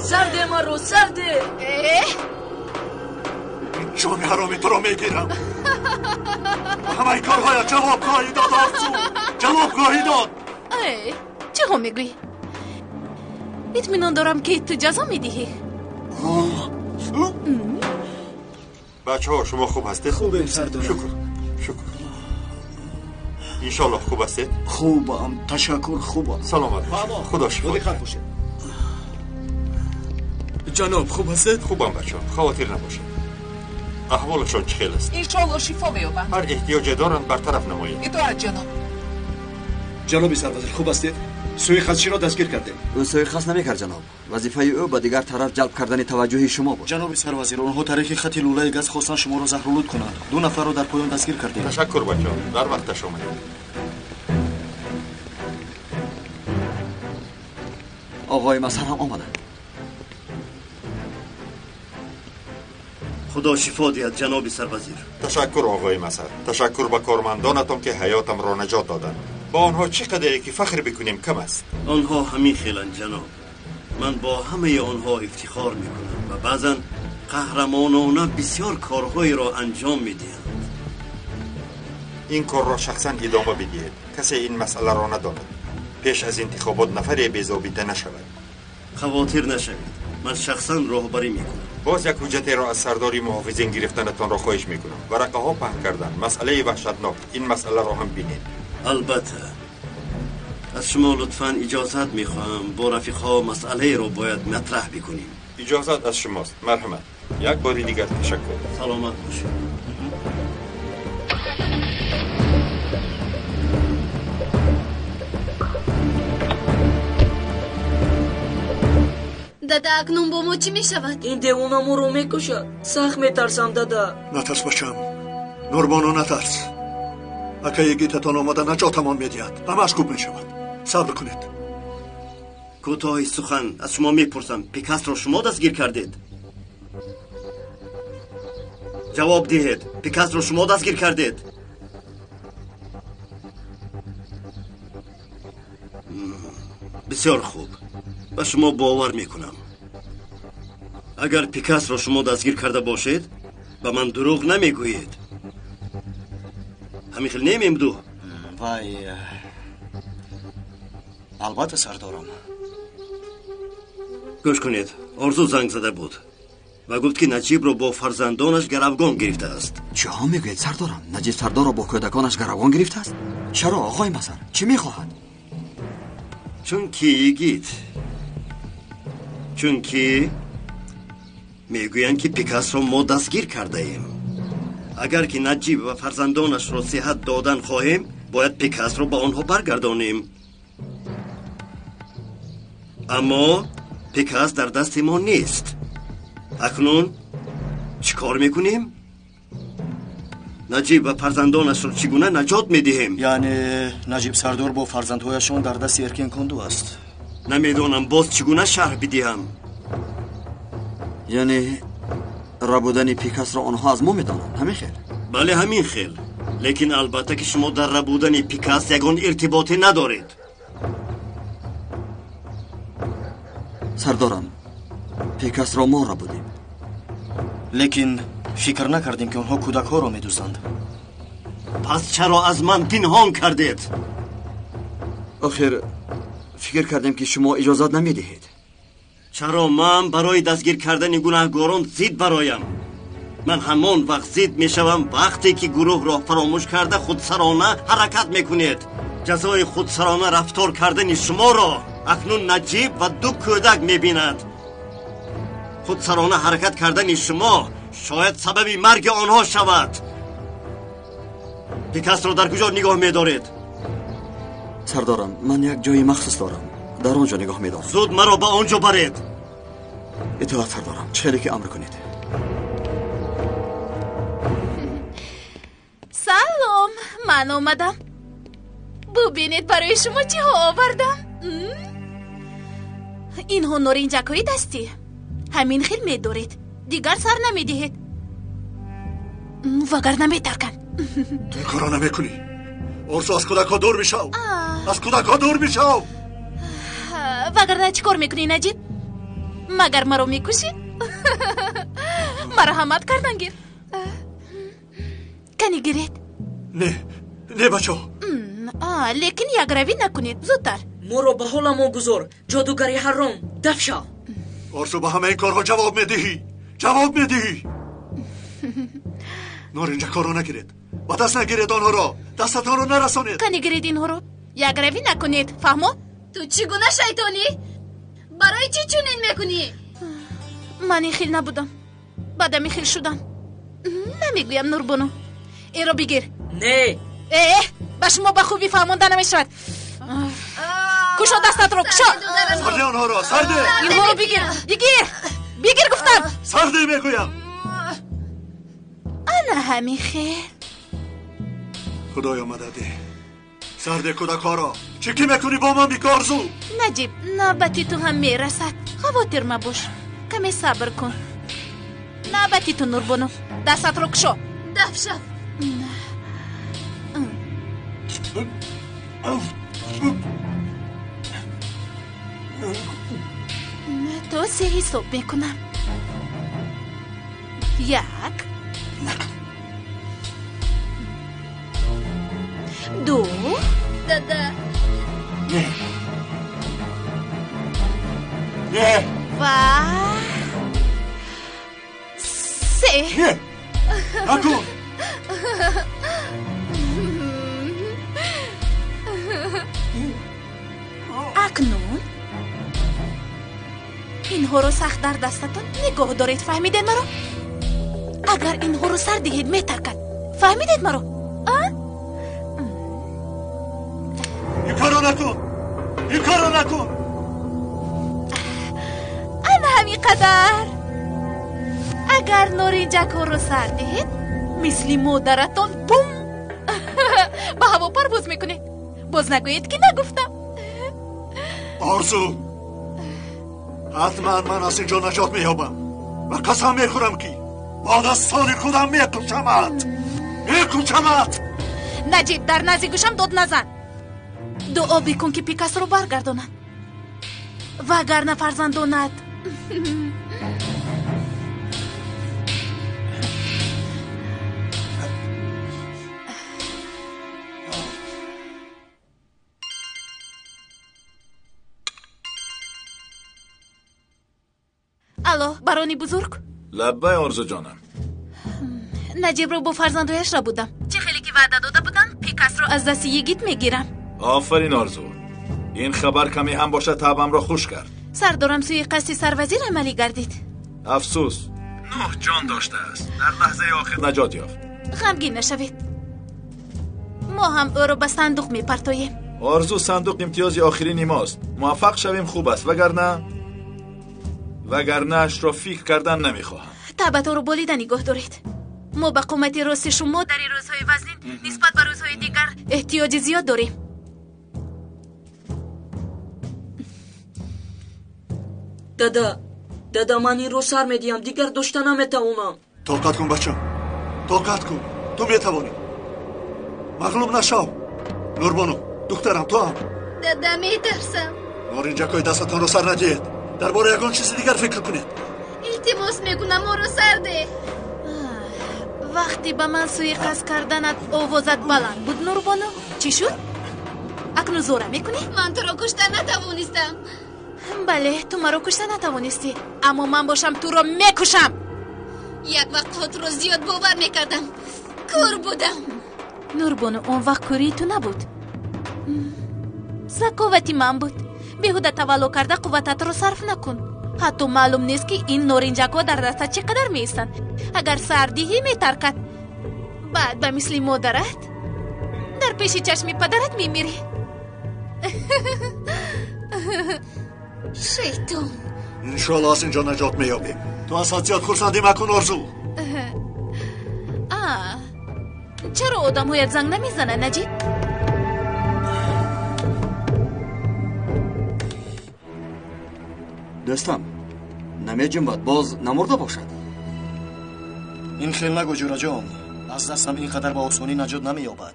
سرده مرو سرده. جون حرامی تو رو میگیرم. همه کارهای جواب خواهی داد آرزو. جواب خواهی داد. چه هم میگوی؟ اطمینان دارم که تو جزا میدهی. بچه ها شما خوب هستید؟ خوبه سردار. شکر انشالله خوب هستید؟ خوبم تشکر. خوبم. سلامت خدا شفا. جناب خوب هستید؟ خوبم بچه ها خواطر نباشید. احوالشان چه خیل است؟ انشالله شفا بیابند. هر احتیاج دارند برطرف نمایید. اطاعت جناب. جناب سربازی خوب هستید؟ سوی خاصی را دستگیر کردیم. او سوی خاص نمیکرد جناب. وظیفه او با دیگر طرف جلب کردن توجه شما بود. جناب سربازی اونها طریق خط لوله گاز خواستن شما را زهرآلود کنند. 2 نفر را در پایان دستگیر کردیم. تشکر بچه‌ها. در وقتش آمدید. آقای مسر هم آمدن. خدا شفا دهد جناب سروزیر. تشکر آقای مسر. تشکر به کارمندانتان که حیاتم را نجات دادند. با آنها چقدر که فخر بکنیم کم است. آنها همین خیلن جناب. من با همه آنها افتخار میکنم و بعضا قهرمانانه بسیار کارهایی را انجام میدهند. این کار را شخصا ادامه بدهید. کسی این مسئله را نداند. پیش از انتخابات نفری بی‌ضابطه نشود. خواطر نشوید. من شخصا راهبری میکنم. باز یک حجتی را از سرداری محافظین گرفتنتان را خواهش میکنم. ورقه ها پهن کردن مسئله وحشتناک. این مسئله را هم بینید. البته از شما لطفاً اجازت میخواهم با رفیقها مسئله را باید مطرح بکنیم. اجازت از شماست. مرحمت. یک باری دیگر تشکر. سلامت باشید. دادا اکنون با ما چی میشود؟ این دیوانه ما رو میکشد. سخت میترسم دادا. نترس بچم. نوربانو نترس. اگه یگیتتان آمده نجاتمان میدهد. همه‌اش خوب میشود. صبر کنید. کوتاه سخن از شما میپرسم. پیکاس را شما دستگیر کردید؟ جواب دهید. پیکاس را شما دستگیر کردید؟ بسیار خوب. به شما باور میکنم. اگر پیکاس را شما دستگیر کرده باشید به من دروغ نمیگویید. همین خیلی نمیمدو. وای البته سردارم. گوش کنید. آرزو زنگ زده بود و گفت که نجیب رو با فرزندانش گروگان گرفته است. چه ها میگوید سردارم؟ نجیب سردار رو با کودکانش گروگان گرفته است؟ چرا آقای مسر؟ چی میخواهد؟ چون که میگویند که پیکاس را ما دستگیر کرده ایم. اگر که نجیب و فرزندانش را صحت دادن خواهیم باید پیکاس را به آنها برگردانیم. اما پیکاس در دست ما نیست. اکنون چیکار میکنیم؟ نجیب و فرزندانش را چگونه نجات میدهیم؟ یعنی نجیب سردار با فرزندهایشان در دست ارکین کندو است. نمیدونم باز چگونه شرح بدهم. یعنی ربودن پیکاس را آنها از ما میدانند. همین خیل؟ بله همین خیل. لیکن البته که شما در ربودن پیکاس یگان ارتباطی ندارید. سردارم پیکاس را ما ربودیم. لیکن فکر نکردیم که آنها کودک ها را میدوزند. پس چرا از من پنهان کردید؟ آخر فکر کردیم که شما اجازت نمیدهید. چرا من برای دستگیر کردن گناهکاران زید برایم؟ من همان وقت زید میشوم وقتی که گروه را فراموش کرده خودسرانه حرکت میکنید. جزای خودسرانه رفتار کردن شما را اکنون نجیب و 2 کودک میبیند. خودسرانه حرکت کردن شما شاید سبب مرگ آنها شود. پیکاس را در کجا نگاه میدارید؟ سردارم من یک جای مخصوص دارم. در آنجا نگاه میدارم. زود مرا به آنجا برید. اطاعت سردارم. چه که امر کنید. سلام من آمدم. ببینید برای شما چی ها آوردم. این ها نارنجکای دستی. همین خیل میدارید. دیگر سر نمیدهید وگر نمیترکن. تو این کارا نمیکنی. آرزو از کودک ها دور میشو. از کودک ها دور میشو. وگرنه چی کار میکنی نجیب؟ مگر مرا میکشی؟ مرحمت کردن گیر. کنی گیرید؟ نه بچه. لیکن یک روی نکنید. زودتر ما رو به حال ما گذار. جادوگری حرام دفشا. آرزو به همه این کارها جواب میدهی. نارنجکا رو نگیرید و دست نگیرید آنها را. دستتان رو نرسانید. کنی گیرید اینها رو. یک روی نکنید. فهمو؟ تو چگونه شیطانی؟ برای چی چونین میکنی؟ من این خیل نبودم. بعدم این خیل شدم. نمیگویم نوربانو. این رو بگیر. نه به شما به خوبی فهمانده نمیشود. کشا دستت رو کشا. سرده آنها را. سرده اینها رو بگیر گفتم. سرده میگویم. انا همین خیل. خدایا مدده. سرده کودکارا چی میکنی با من بیکارزو؟ نجیب نوبتی تو هم میرسد خواطر مباش کمی صبر کن نوبتی تو نوربانو دستت رو کشو دف شو تو سه حساب میکنم 1 2 دادا نه و 3 نه نکن اکنون اینها رو سخت در دستتون نگاه دارید فهمیدید مرا؟ اگر اینها رو سر دهید میترکد فهمیدید مرا؟ این کارو نکن این کارو نکن انا همین قدر اگر نارنجک رو سر دهید مثل مادرتون بوم با هوا پرواز میکنه باز نگویید که نگفتم آرزو حتما من از اینجا نجات مییابم و قسم میخورم که بعد از سالی خودم میکشمت نجیب در نزد گوشم داد نزن دعا بکن که پیکاس رو برگردانند وگرنه فرزندانت الو برانی بزرگ لبه آرزو جانم نجیب رو با فرزندایش را بودم چه خیلی که وعده داده بودم پیکاس رو از دست یگیت میگیرم آفرین آرزو این خبر کمی هم باشه طبعم را خوش کرد سردارم سوی قصد سروزیر عملی گردید افسوس 9 جان داشته است در لحظه آخر نجات یافت غمگین نشوید ما هم او رو به صندوق میپرتاییم آرزو صندوق امتیاز آخرین ماست موفق شویم خوب است وگرنه اش را فکر کردن نمیخواهم طبعا رو بولیده نگاه دارید ما به قومت راست شما در این روزهای وزنین نسبت به روزهای دیگر احتیاج زیاد داریم دادا من این رو سر میدیم دیگر داشته نمیتوانم طاقت کن بچم طاقت کن تو میتوانی مغلوب نشو نوربانو دخترم تو هم دادا میترسم نارنجکای دستتان رو سر ندید درباره یگان چیز دیگر فکر کنید التماس میکنم ما رو سر ده وقتی به من سوی قصد کردنت آوازت بلند بود نوربانو چی شد؟ اکنون زوره میکنی؟ من تو رو کشته نتوانستم بله تو مرا کشته نتوانستی اما من باشم تو رو میکشم یک وقت خود رو زیاد باور میکردم کور بودم نوربانو اون وقت کوری تو نبود ذکاوتی من بود بیهوده تولو کرده قوتت رو صرف نکن حتی معلوم نیست که این نارنجک ها در دستت چقدر میستن اگر سردیهی میترکد بعد به مثل مادرت در پیش چشم پدرت میمیری شیطان انشالله از اینجا نجات میابیم تو از حد زیاد خورسندی مکن آرزو چرا آدم هایت زنگ نمیزنه نجیب؟ دوستم نمیجم باز نمرده باشد این خیل نگو جورا جان از دستم اینقدر با آسانی نجات نمییابد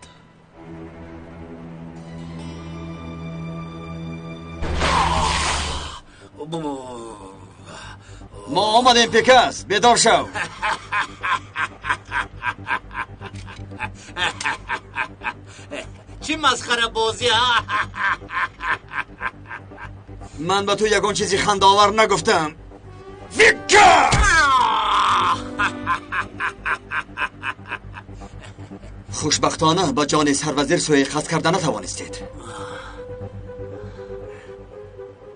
ما آمدیم پیکاس بیدار شو چی مسخره بازی ها من به تو یگان چیزی خنده‌آور نگفتم پیکاس خوشبختانه با جان سروزیر سوی قصد کردن نتوانستید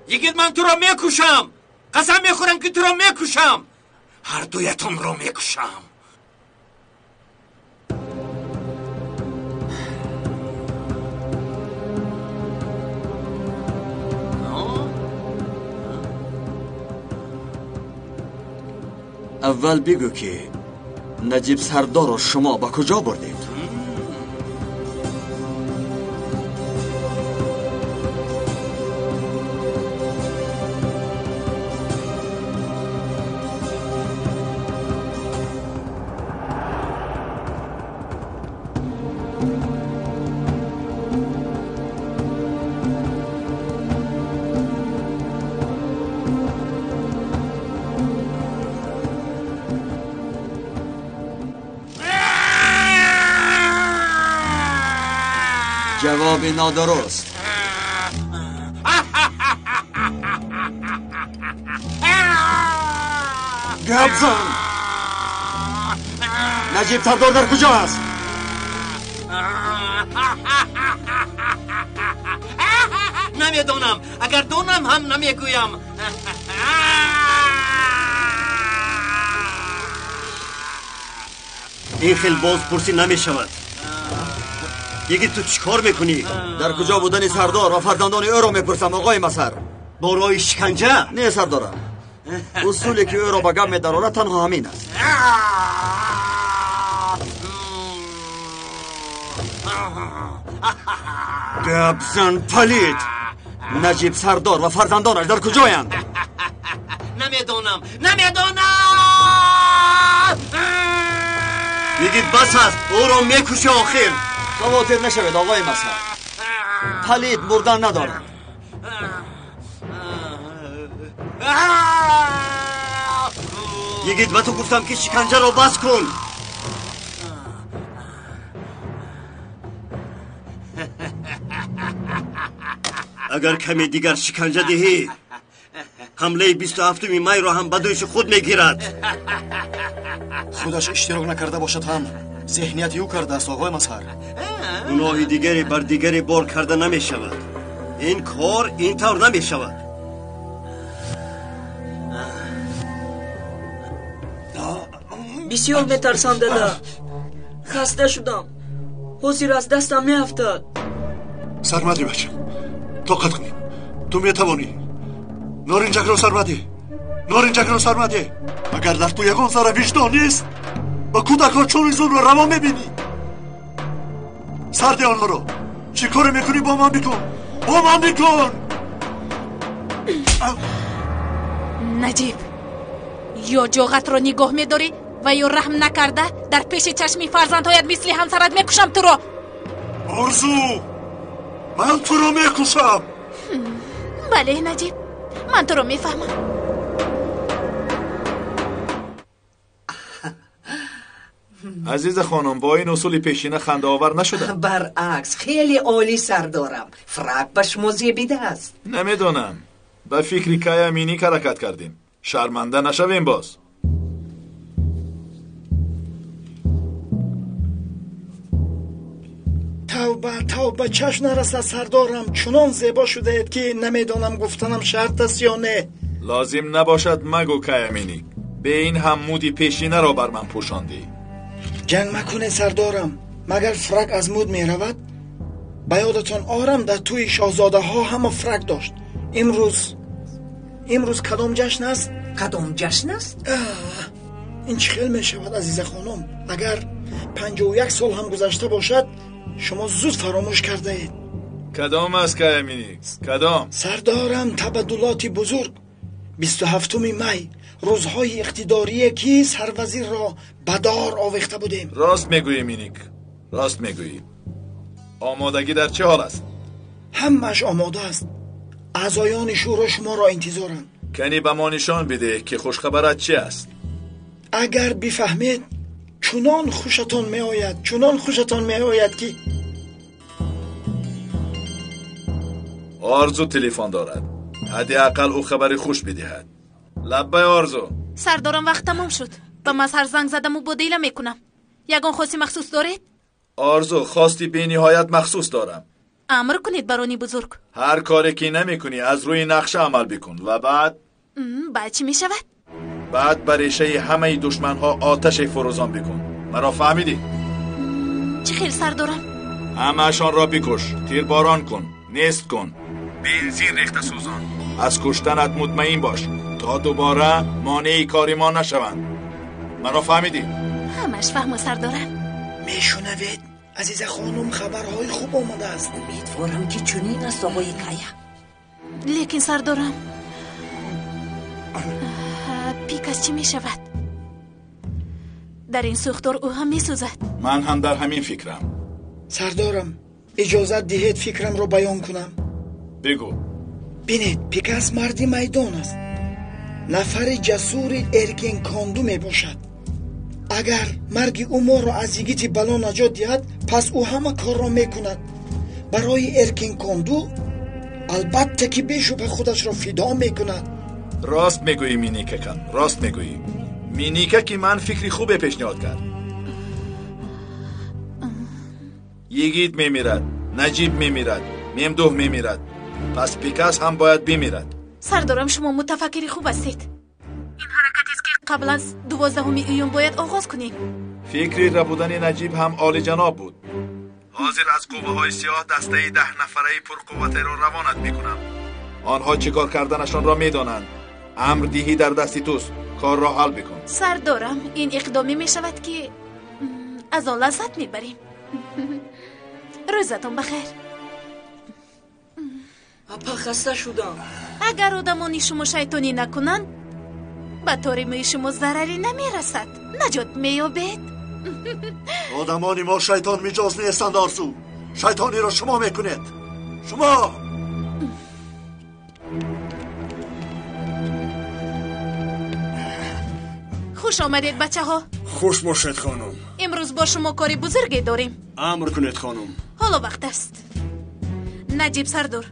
یگید من تو را میکشم قسم میخورم که تو را میکشم هر دویتون را میکشم اول بگو که نجیب سردار رو شما با کجا بردید؟ جواب نادرست. گپ زن. نجیب سردار در کجا است؟ نمیدونم. اگر دونم هم نمیگویم. این خیلی باز پرسی نمیشود. دیگه تو چیکار میکنی؟ در کجا بودن سردار و فرزندان او را میپرسم آقای مسر. با راه شکنجه؟ نه سردارم. اصولی که او را به گم می‌دارد تنها همین است. گپ زن پلید. نجیب سردار و فرزندانش در کجایند؟ نمیدونم. بگید بس است. او را میکشه آخر. خواطر نشوید آقای مسر. پلید مردن ندارد. بگید به تو گفتم که شکنجه را بس کن. اگر کمی دیگر شکنجه دهی حمله 27 می را هم به دوش خود میگیرد. خودش اشتراک نکرده باشد هم ذهنیت او کرده است آقای مسهر. گناه دیگری بر دیگری بار کرده نمی شود. این کار این طور نمی شود. بسیار میترسم دادا. خسته شدم. حضور از دستم میافتاد. سرمدی بچه طاقت کنیم. تو میتوانی. نارنجک را سرمدی. اگر در تو یگان سر وجدان نیست با کودکان چون ظلم را روا میبینی. سرده آنها رو چی کار میکنی با من بکن. نجیب یا جاغت را نگاه میداری و یا رحم نکرده در پیش چشمی فرزندهایت مثل همسرت میکشم تو را. آرزو من تو را میکشم. بله نجیب من تو را میفهمم. عزیز خانم با این اصول پیشینه خنده آور نشده. برعکس خیلی عالی سردارم. فرق به شما زیبیده است. نمیدونم. به فکری که امینی حرکت کردیم. شرمنده نشویم باز. توبه چشم نرسد سردارم. چنان زیبا شده اید که نمیدانم گفتنم شرط است یا نه. لازم نباشد مگو که امینی. به این هم مودی پیشینه را بر من پوشاندی. جنگ مکنه سردارم. مگر فرق از مود می رود؟ به یادتان آرم در توی شاهزاده ها همه فرق داشت. امروز کدام جشن است؟ کدام جشن است؟ این چه خیل می شود عزیز خانم. اگر 51 سال هم گذشته باشد شما زود فراموش کرده اید. کدام است که امینی؟ کدام؟ سردارم تبدلاتی بزرگ 27 می روزهای اقتداریه که سروزیر را بدار آویخته بودیم. راست میگویی مینیک. راست میگویی. آمادگی در چه حال است؟ همش آماده است. اعضایان شورا شما را انتظارند. کنی به ما نشان بده که خوشخبرت چی است. اگر بفهمید چنان خوشتان می آید که آرزو تلفن دارد. حداقل او خبری خوش بدهد. لبای آرزو. سردارم وقت تمام شد. به مظهر زنگ زدم و بدیله میکنم. یگان خواستی مخصوص دارید؟ آرزو خواستی به نهایت مخصوص دارم. امر کنید برانی بزرگ. هر کاری که نمیکنی از روی نقشه عمل بکن و بعد چی میشود؟ بعد بر ریشه همه دشمنها آتش فروزان بکن. مرا فهمیدی؟ چه خیلی سردارم؟ همه‌شان را بکش. تیرباران کن. نیست کن. بنزین ریخته سوزان. از کشتنت مطمئن باش تا دوباره مانع کاری ما نشوند. مرا فهمیدی؟ همش فهم سردارم. میشنوید عزیز خانم خبرهای خوب آمده است. امیدوارم که چنین است آقای کایا. لیکن سردارم پیکاس چی میشود؟ در این سوختار او هم میسوزد. من هم در همین فکرم. سردارم اجازت دهید فکرم رو بیان کنم. بگو. بینید پیکاس مردی میدان است. نفر جسور ارگین کاندو می باشد. اگر مرگ او ما را از یگیتی بلا نجات دهد پس او همه کار را می کند برای ارکین کاندو البته که بیشبه خودش را فدا میکند. راست میگویی مینیکه کن، راست میگویی. مینیکه که من فکری خوبه پیشنهاد کرد. یگید میمیرد، نجیب میمیرد، ممدوح میمیرد، پس پیکاس هم باید بمیرد. سردارم شما متفکری خوب هستید. این حرکتی است که قبل از 12 ایون باید آغاز کنیم. فکری ربودن نجیب هم عالی جناب بود. حاضر از قوه های سیاه دسته 10 نفره پرقوت را روانت میکنم. آنها چیکار کردنشان را میدانند. امر دیهی در دستی توست، کار را حل بکن. سردارم این اقدامی میشود که از آن لذت میبریم. روزتون بخیر. اپا خسته شدم. اگر آدمانی شما شیطانی نکنند به طور شما ضرری نمیرسد، نجات میابید. آدمانی ما شیطان میجاز نیستند آرزو. شیطانی را شما میکنید. شما خوش آمدید بچه ها. خوش باشید خانم. امروز با شما کاری بزرگی داریم. امر کنید خانم. حالا وقت است. نجیب سردار،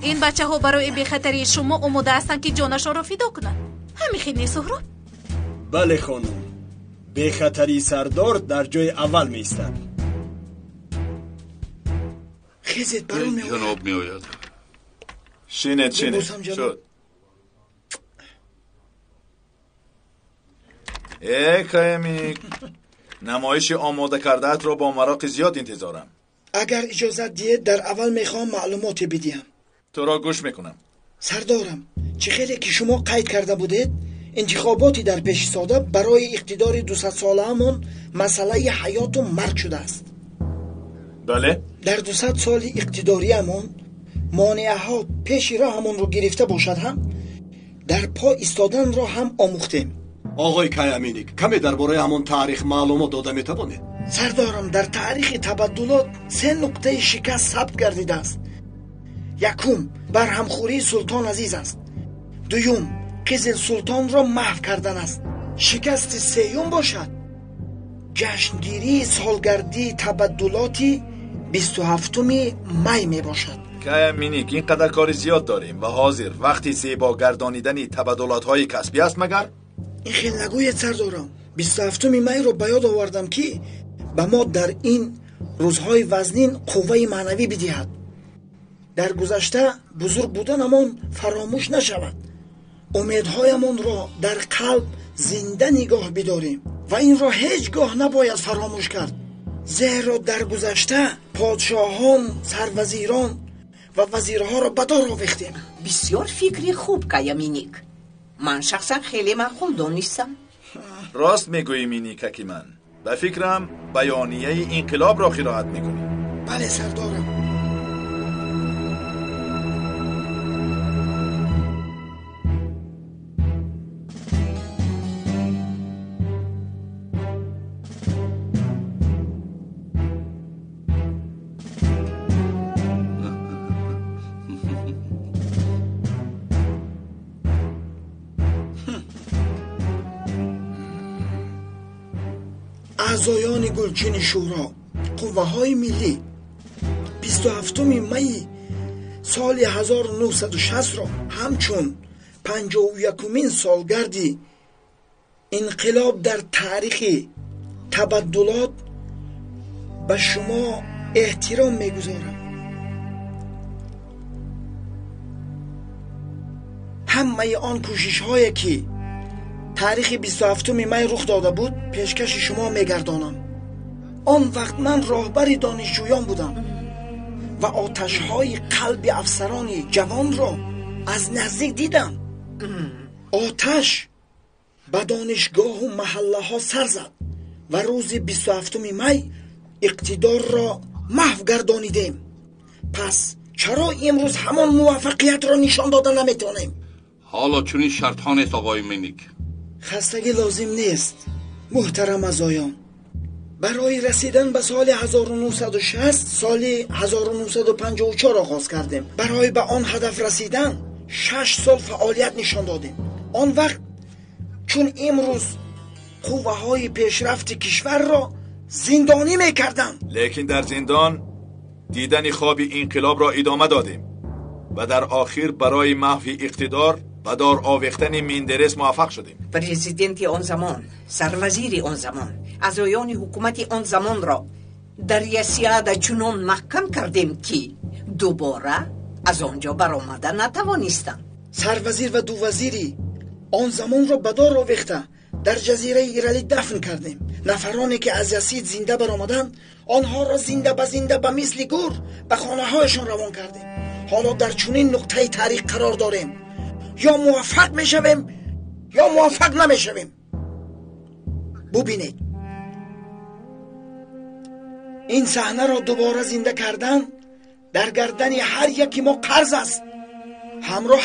این بچه ها برای بیخطری شما آماده هستند که جانشان را فدا کنند. همین خیلی سهراب؟ بله خانم، بیخطری سردار در جای اول می ایستد. خیزید برون می جناب می آید. شینید شد. ای کایمی، نمایش آماده کردهت را با مراق زیاد انتظارم. اگر اجازت دید در اول میخوام معلوماتی بدیم. تو را گوش میکنم. سردارم، چه خیلی که شما قید کرده بودید انتخاباتی در پیش ساده برای اقتدار 200 ساله همون مسئله حیات و مرگ شده است. بله؟ در 200 سال اقتداری همون مانعه ها پیش راه همون رو گرفته باشد هم در پا ایستادن را هم آموختیم. آقای کایامینیک، کمی درباره همون تاریخ معلومات داده میتوانید؟ سردارم، در تاریخ تبدلات 3 نقطه شکست ثبت گردیده است. یکم برهمخوری سلطان عزیز است. دوم قزل سلطان را محو کردن است. شکست سیوم باشد جشنگیری سالگردی تبدلاتی 27 می می باشد. کایامینیک، اینقدر کار زیاد داریم و حاضر وقتی زیبا گردانیدن تبدلات های کسبی است مگر؟ این خیلی نگوید سردارم. 27 می رو به یاد آوردم که به ما در این روزهای وزنین قوه معنوی بدهد. در گذشته بزرگ بودنمان فراموش نشود. امیدهایمان را در قلب زنده نگاه بداریم و این را هیچگاه نباید فراموش کرد. زیرا در گذشته پادشاهان، سروزیران و وزیرها را به دار آوردیم. بسیار فکری خوب کایامینیک. من شخصا خیلی معقول دانستم. راست میگویی مینیکه که من به فکرم بیانیه انقلاب را قرائت میکنی. بله سردارم. اعضایان گلچین شورا، قوه های ملی 27 می سال 1960 را همچون 51مین سالگردی انقلاب در تاریخ تبدلات به شما احترام میگذارم. همه آن کوشش هایی که تاریخ 27 می رخ داده بود پیشکش شما میگردانم. آن وقت من راهبر دانشجویان بودم و آتش های قلب افسران جوان را از نزدیک دیدم. آتش به دانشگاه و محله ها سر زد و روز 27 می اقتدار را محو گردانیدیم. پس چرا امروز همان موفقیت را نشان داده نمیتونیم؟ حالا چونین شرط ها نیست آقای مینیک. خستگی لازم نیست محترم عزایان. برای رسیدن به سال 1960 سال 1954 آغاز کردیم. برای به آن هدف رسیدن 6 سال فعالیت نشان دادیم. آن وقت چون امروز قوه های پیشرفت کشور را زندانی میکردن. لیکن در زندان دیدن خواب انقلاب را ادامه دادیم و در آخر برای محو اقتدار و دار آویختن مندرس موفق شدیم. پرزیدنت آن زمان، سروزیر آن زمان، اعضایان حکومت آن زمان را در یسیاد چنان محکم کردیم که دوباره از آنجا برآمده نتوانستند. سروزیر و دو وزیری آن زمان را به دار آویخته در جزیره ایرالی دفن کردیم. نفرانی که از یسید زنده برآمدند آنها را زنده به مثل گور به خانه هایشان روان کردیم. حالا در چنین نقطه تاریخ قرار داریم، یا موفق میشویم یا موفق نمیشویم. ببینید، این صحنه را دوباره زنده کردن در گردن هر یکی ما قرض است. همراه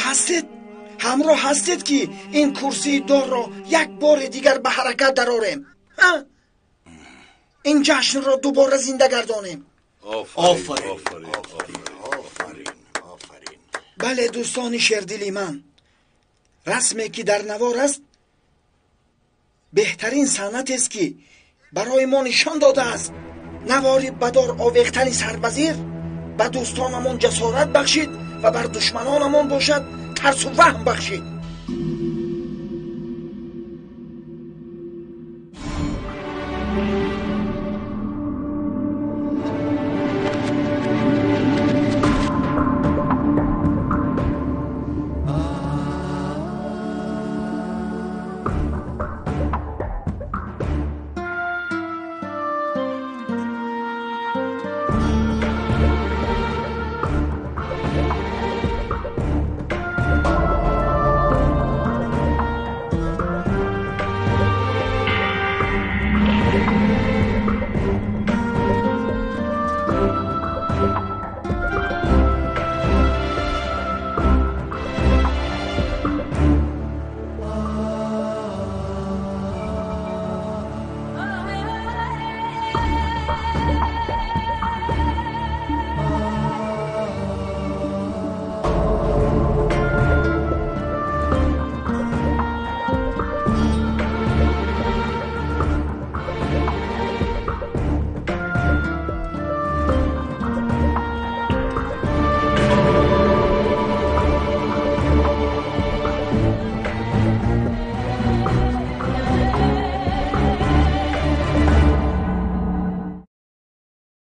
هستید که این کرسی دار را یک بار دیگر به حرکت درآوریم، این جشن را دوباره زنده گردانیم. آفرین. بله دوستان شیردلی من، رسمی که در نوار است بهترین سنت است که برای ما نشان داده است. نواری بدار آویختن سربزیر به دوستانمان جسارت بخشید و بر دشمنانمان باشد ترس و وهم بخشید.